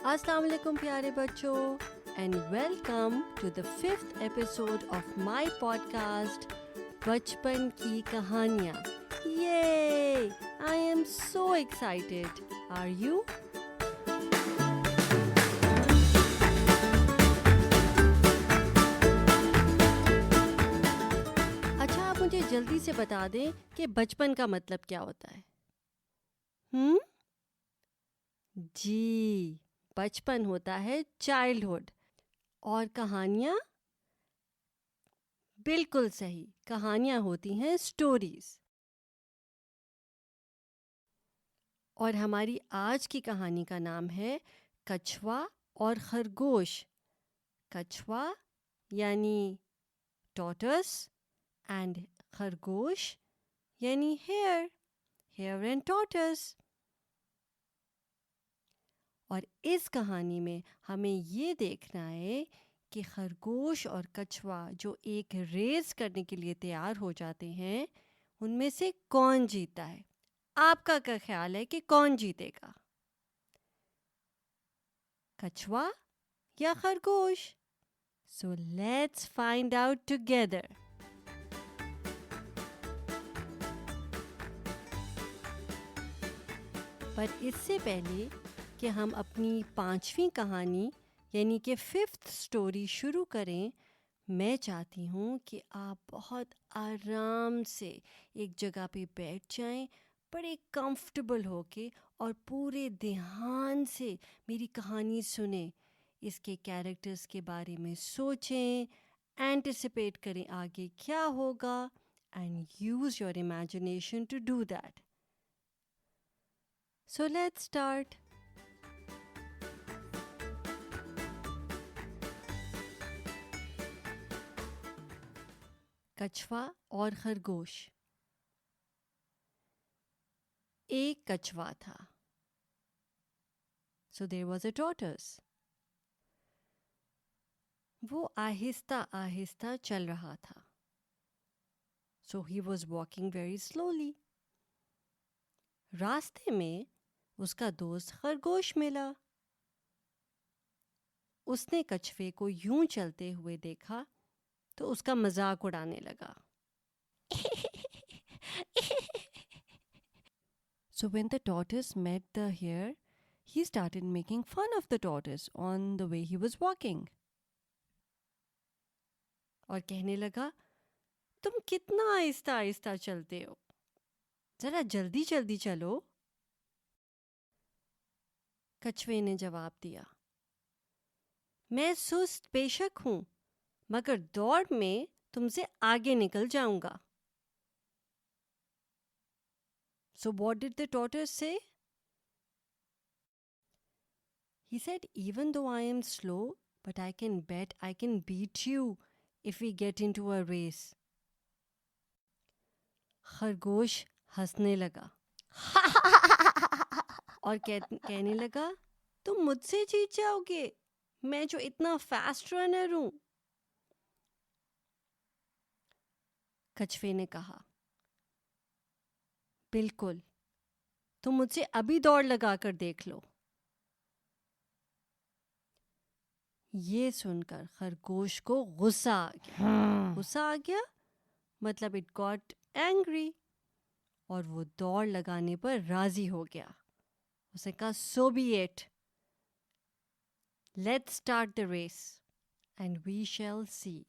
السلام علیکم پیارے بچوں and welcome to the 5th episode of my podcast بچپن کی کہانیاں. Yay! I am so excited. Are you? اچھا، آپ مجھے جلدی سے بتا دیں کہ بچپن کا مطلب کیا ہوتا ہے؟ جی، بچپن ہوتا ہے چائلڈہڈ. اور کہانیاں؟ بالکل صحیح، کہانیاں ہوتی ہیں اسٹوریز. اور ہماری آج کی کہانی کا نام ہے کچھوا اور خرگوش. کچھوا یعنی ٹارٹس اینڈ خرگوش یعنی ہیئر اینڈ ٹارٹس. اور اس کہانی میں ہمیں یہ دیکھنا ہے کہ خرگوش اور کچھوا جو ایک ریس کرنے کے لیے تیار ہو جاتے ہیں ان میں سے کون جیتا ہے. آپ کا کیا خیال ہے کہ کون جیتے گا، کچھوا یا خرگوش؟ So let's find out together. پر اس سے پہلے کہ ہم اپنی 5ویں کہانی یعنی کہ 5th اسٹوری شروع کریں، میں چاہتی ہوں کہ آپ بہت آرام سے ایک جگہ پہ بیٹھ جائیں، بڑے کمفرٹیبل ہو کے، اور پورے دھیان سے میری کہانی سنیں. اس کے کیریکٹرز کے بارے میں سوچیں، اینٹیسپیٹ کریں آگے کیا ہوگا، and use your imagination to do that. So let's start. کچھوا اور خرگوش. ایک کچھوا تھا. So there was a tortoise. وہ آہستہ آہستہ چل رہا تھا. So he was walking very slowly. راستے میں اس کا دوست خرگوش ملا. اس نے کچھوے کو یوں چلتے ہوئے دیکھا تو اس کا مذاق اڑانے لگا. So when the tortoise met the hare, he started making fun of the tortoise on the way he was walking. اور کہنے لگا، تم کتنا آہستہ آہستہ چلتے ہو، ذرا جلدی جلدی چلو. کچھوے نے جواب دیا، میں سست بے شک ہوں مگر دوڑ میں تم سے آگے نکل جاؤں گا. So what did the tortoise say? He said, even though I am slow, but I can bet I can beat you if we get into a race. خرگوش ہنسنے لگا اور کہنے لگا، تم مجھ سے جیت جاؤ گے، میں جو اتنا فاسٹ رنر ہوں. کچھوے نے کہا، بالکل، تم مجھ سے ابھی دوڑ لگا کر دیکھ لو. یہ سن کر خرگوش کو غصہ آ گیا. غصہ آ گیا مطلب اٹ گاٹ اینگری، اور وہ دوڑ لگانے پر راضی ہو گیا. اس نے کہا، so be it, let's start the race and we shall see.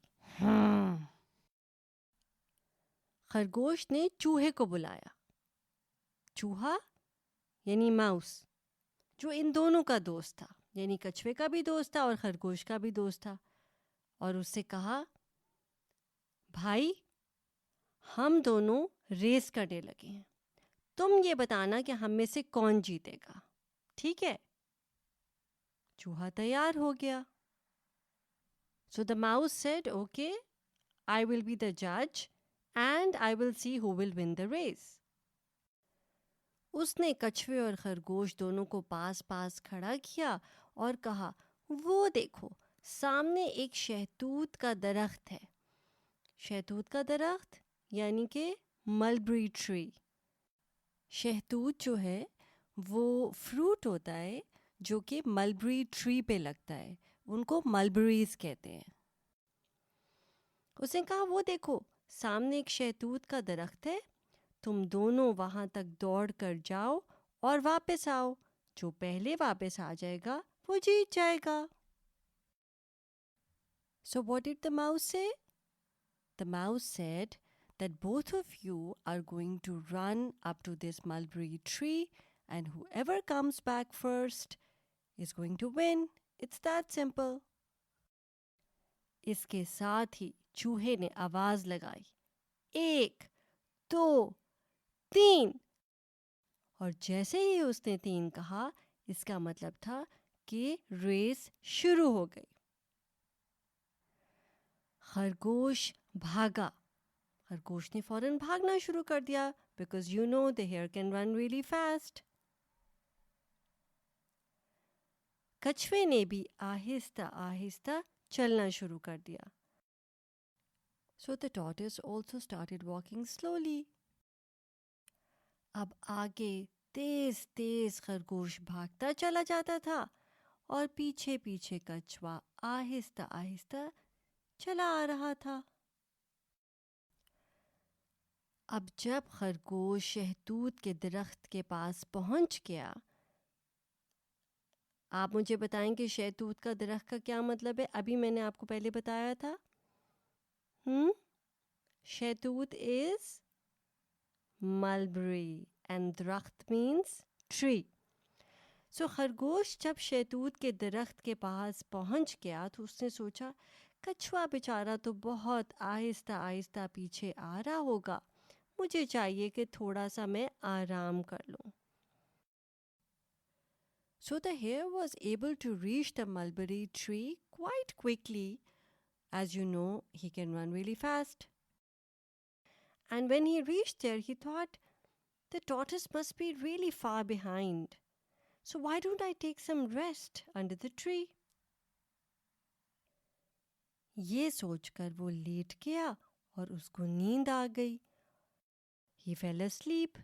خرگوش نے چوہے کو بلایا. چوہا یعنی ماؤس، جو ان دونوں کا دوست تھا، یعنی کچھوے کا بھی دوست تھا اور خرگوش کا بھی دوست تھا. اور اس سے کہا، بھائی ہم دونوں ریس کرنے لگے ہیں، تم یہ بتانا کہ ہم میں سے کون جیتے گا، ٹھیک ہے؟ چوہا تیار ہو گیا. So the mouse said, okay, I will be the جج and I will see who will win the race. اس نے کچھوے اور خرگوش دونوں کو پاس پاس کھڑا کیا اور کہا، وہ دیکھو سامنے ایک شہتوت کا درخت ہے. شہتوت کا درخت یعنی کہ ملبری ٹری. شہتوت جو ہے وہ فروٹ ہوتا ہے جو کہ ملبری ٹری پہ لگتا ہے. ان کو ملبریز کہتے ہیں. اس نے کہا وہ دیکھو سامنے ایک شہتوت کا درخت ہے, تم دونوں وہاں تک دوڑ کر جاؤ اور واپس آؤ. جو پہلے واپس آ جائے گا وہ جیت جائے گا. So what did the mouse say? The mouse said that both of you are going to run up to this mulberry tree and whoever comes back first is going to win. It's that simple. اس کے ساتھ ہی چوہے نے آواز لگائی, 1 2 3. اور جیسے ہی اس نے 3 کہا, اس کا مطلب تھا کہ ریس شروع ہو گئی. خرگوش بھاگا. خرگوش نے فوراً بھاگنا شروع کر دیا because you know the hare can run really fast. کچھوے نے بھی آہستہ آہستہ چلنا شروع کر دیا. So the tortoise also started walking slowly. اب آگے تیز تیز خرگوش بھاگتا چلا جاتا تھا اور پیچھے پیچھے کچھوا آہستہ آہستہ چلا آ رہا تھا. اب جب خرگوش شہتوت کے درخت کے پاس پہنچ گیا, آپ مجھے بتائیں کہ شہتوت کا درخت کا کیا مطلب ہے؟ ابھی میں نے آپ کو پہلے بتایا تھا. شہتوت از ملبری اینڈ درخت مینس ٹری. سو خرگوش جب شہتوت کے درخت کے پاس پہنچ گیا تو اس نے سوچا کچھوا بیچارہ تو بہت آہستہ آہستہ پیچھے آ رہا ہوگا, مجھے چاہیے کہ تھوڑا سا میں آرام کر لوں. So the hare was able to reach the mulberry tree quite quickly. As you know, he can run really fast. And when he reached there, he thought, the tortoise must be really far behind. So why don't I take some rest under the tree? یہ سوچ کر وہ late گیا اور اس کو نیند آ گئی. He fell asleep.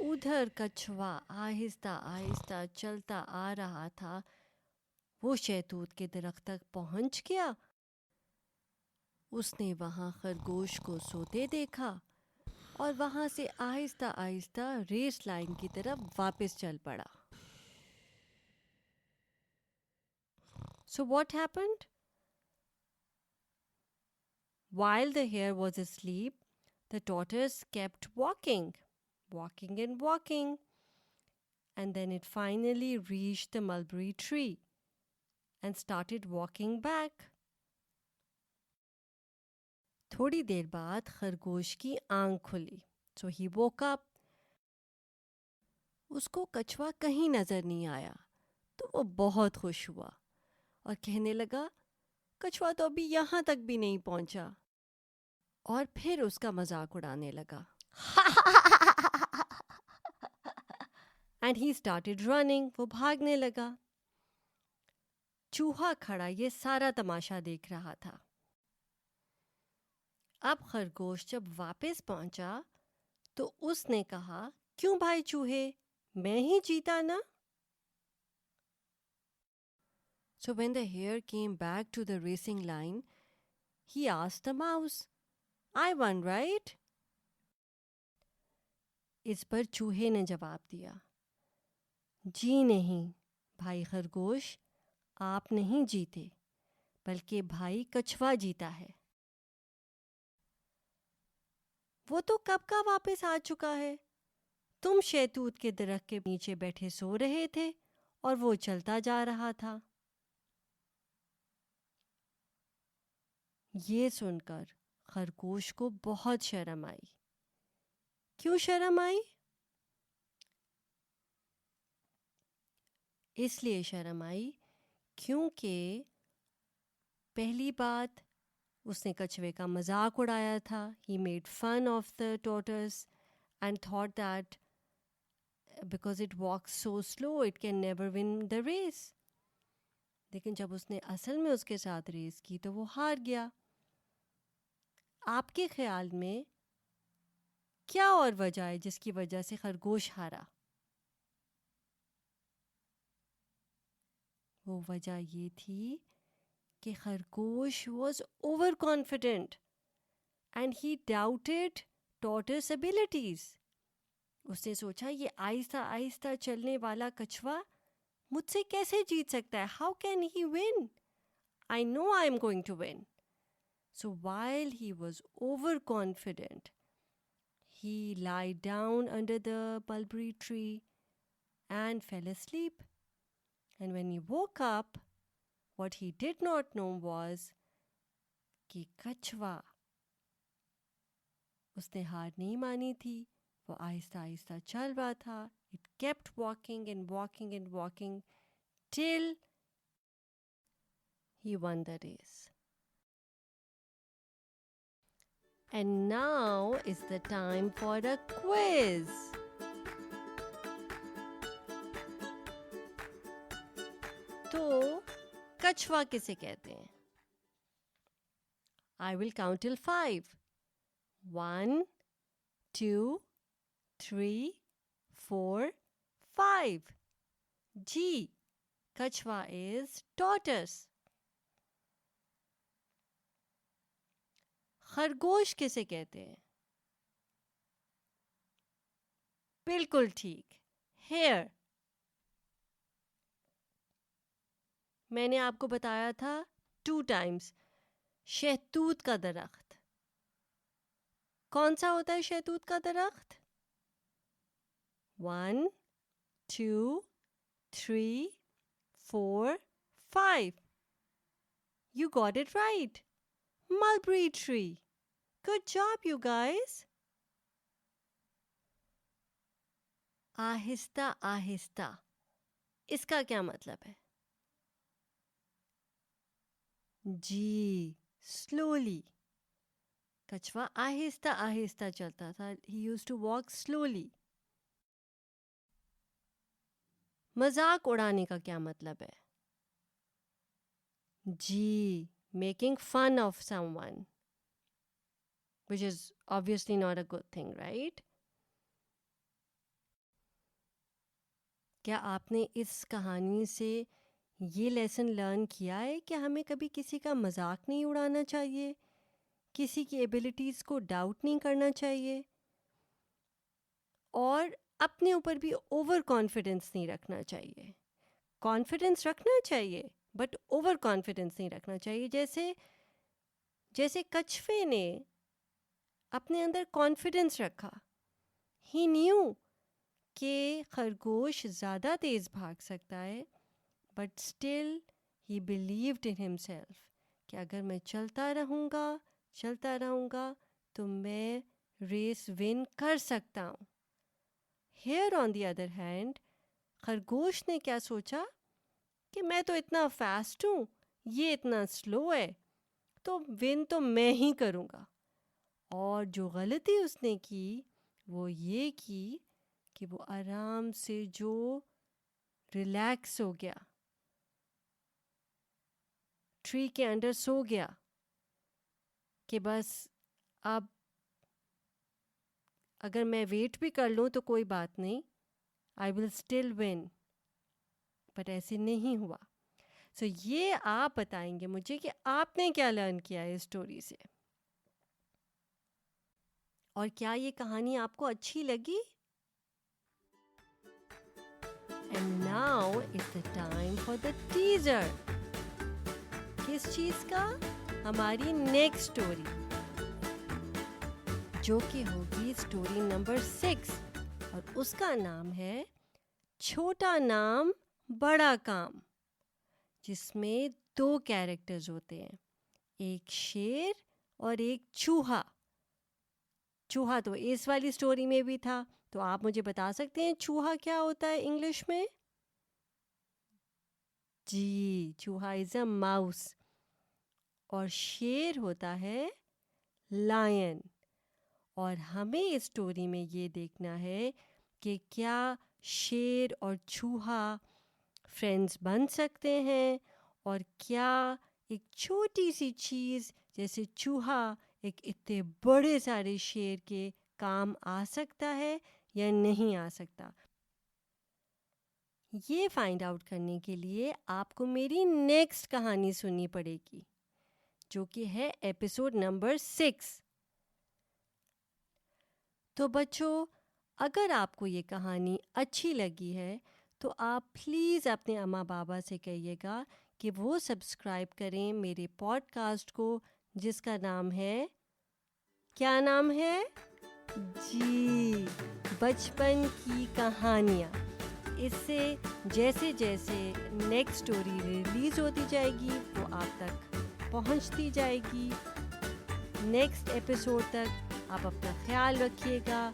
ادھر کچھوا آہستہ آہستہ چلتا آ رہا تھا. وہ شہتوت کے درخت تک پہنچ گیا. اس نے وہاں خرگوش کو سوتے دیکھا اور وہاں سے آہستہ آہستہ ریس لائن کی طرف واپس چل پڑا. So what happened? While the hare was asleep, the tortoise kept walking and walking, and then it finally reached the mulberry tree and started walking back. تھوڑی دیر بعد خرگوش کی آنکھ کھلی. So he woke up. اس کو کچھوا کہیں نظر نہیں آیا تو وہ بہت خوش ہوا اور کہنے لگا کچھوا تو ابھی یہاں تک بھی نہیں پہنچا, اور پھر اس کا مذاق اڑانے لگا. And he started running. وہ بھاگنے لگا. چوہا کھڑا یہ سارا تماشا دیکھ رہا تھا. اب خرگوش جب واپس پہنچا تو اس نے کہا کیوں بھائی چوہے, میں ہی جیتا نا. So when the hare came back to the racing line, he asked the mouse, I won, right? اس پر چوہے نے جواب دیا, جی نہیں بھائی خرگوش, آپ نہیں جیتے بلکہ بھائی کچھوا جیتا ہے. وہ تو کب کا واپس آ چکا ہے. تم شہتوت کے درخت کے نیچے بیٹھے سو رہے تھے اور وہ چلتا جا رہا تھا. یہ سن کر خرگوش کو بہت شرم آئی. کیوں شرم آئی؟ اس لیے شرم آئی کیونکہ پہلی بات اس نے کچھوے کا مذاق اڑایا تھا. He made fun of the tortoise and thought that because it walks so slow it can never win the race. لیکن جب اس نے اصل میں اس کے ساتھ ریس کی تو وہ ہار گیا. آپ کے خیال میں کیا اور وجہ ہے جس کی وجہ سے خرگوش ہارا؟ وہ وجہ یہ تھی کہ خرگوش was over confident and he doubted tortoise's abilities. اس نے سوچا یہ آہستہ آہستہ چلنے والا کچھوا مجھ سے کیسے جیت سکتا ہے؟ How can he win? I know I am going to win. So while he was overconfident, he lay down under the mulberry tree and fell asleep. And when he woke up, what he did not know was کہ کچھوا اس نے ہار نہیں مانی تھی. وہ آہستہ آہستہ چل رہا تھا. It kept walking and walking and walking till he won the race. And now is the time for a quiz. تو کچھوا کسے کہتے ہیں؟ I will count till 5. 1, 2, 3, 4, 5. G. Kachwa is tortoise. خرگوش کسے کہتے ہیں؟ بالکل ٹھیک، ہیئر. میں نے آپ کو بتایا تھا 2 times شہتوت کا درخت. کون سا ہوتا ہے شہتوت کا درخت؟ 1, 2, 3, 4, 5. You got it right. Mulberry tree. Good job, you guys. آہستہ آہستہ اس کا کیا مطلب ہے؟ جی، slowly. کچھوا آہستہ آہستہ چلتا تھا. He used to walk slowly. مذاق اڑانے کا کیا مطلب ہے؟ جی، making fun of someone, which is obviously not a good thing, right? کیا آپ نے اس کہانی سے یہ لیسن لرن کیا ہے کہ ہمیں کبھی کسی کا مذاق نہیں اڑانا چاہیے، کسی کی ایبلٹیز کو ڈاؤٹ نہیں کرنا چاہیے، اور اپنے اوپر بھی اوور کانفیڈنس نہیں رکھنا چاہیے. کانفیڈنس رکھنا چاہیے بٹ اوور کانفیڈنس نہیں رکھنا چاہیے. جیسے کچھوے نے اپنے اندر کانفیڈنس رکھا. ہی نیو کہ خرگوش زیادہ تیز بھاگ سکتا ہے but still he believed in himself کہ اگر میں چلتا رہوں گا تو میں ریس ون کر سکتا ہوں. Here on the other hand خرگوش نے کیا سوچا کہ میں تو اتنا فاسٹ ہوں، یہ اتنا سلو ہے، تو ون تو میں ہی کروں گا. اور جو غلطی اس نے کی وہ یہ کی کہ وہ آرام سے جو ریلیکس ہو گیا، ٹری کے انڈر سو گیا کہ بس اب اگر میں ویٹ بھی کر لوں تو کوئی بات نہیں، آئی ول اسٹل ون. بٹ ایسے نہیں ہوا. سو یہ آپ بتائیں گے مجھے کہ آپ نے کیا لرن کیا ہے اس اسٹوری سے، اور کیا یہ کہانی آپ کو اچھی لگی؟ And now is the time for the teaser. کس چیز کا؟ ہماری نیکسٹ اسٹوری جو کہ ہوگی اسٹوری نمبر 6، اور اس کا نام ہے چھوٹا نام بڑا کام، جس میں 2 کیریکٹرز ہوتے ہیں، ایک شیر اور ایک چوہا. چوہا تو اس والی اسٹوری میں بھی تھا، تو آپ مجھے بتا سکتے ہیں چوہا کیا ہوتا ہے انگلش میں؟ جی، چوہا از اے ماؤس. اور شیر ہوتا ہے لائن. اور ہمیں اس اسٹوری میں یہ دیکھنا ہے کہ کیا شیر اور چوہا فرینڈز بن سکتے ہیں، اور کیا ایک چھوٹی سی چیز جیسے چوہا ایک اتنے بڑے سارے شعر کے کام آ سکتا ہے یا نہیں آ سکتا. یہ فائنڈ آؤٹ کرنے کے لیے آپ کو میری نیکسٹ کہانی سننی پڑے گی جو کہ ہے ایپیسوڈ نمبر 6. تو بچوں، اگر آپ کو یہ کہانی اچھی لگی ہے تو آپ پلیز اپنے اماں بابا سے کہیے گا کہ وہ سبسکرائب کریں میرے پوڈ کاسٹ کو، جس کا نام ہے، کیا نام ہے؟ جی، بچپن کی کہانیاں. اس سے جیسے جیسے نیکسٹ اسٹوری ریلیز ہوتی جائے گی وہ آپ تک پہنچتی جائے گی. نیکسٹ ایپیسوڈ تک آپ اپنا خیال رکھیے گا.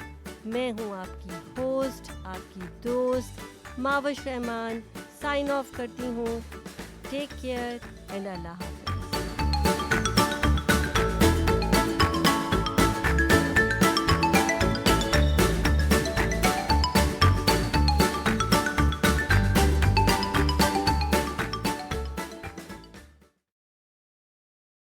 میں ہوں آپ کی ہوسٹ، آپ کی دوست ماوش رحمان. سائن آف کرتی ہوں. ٹیک کیئر اینڈ اللہ حافظ.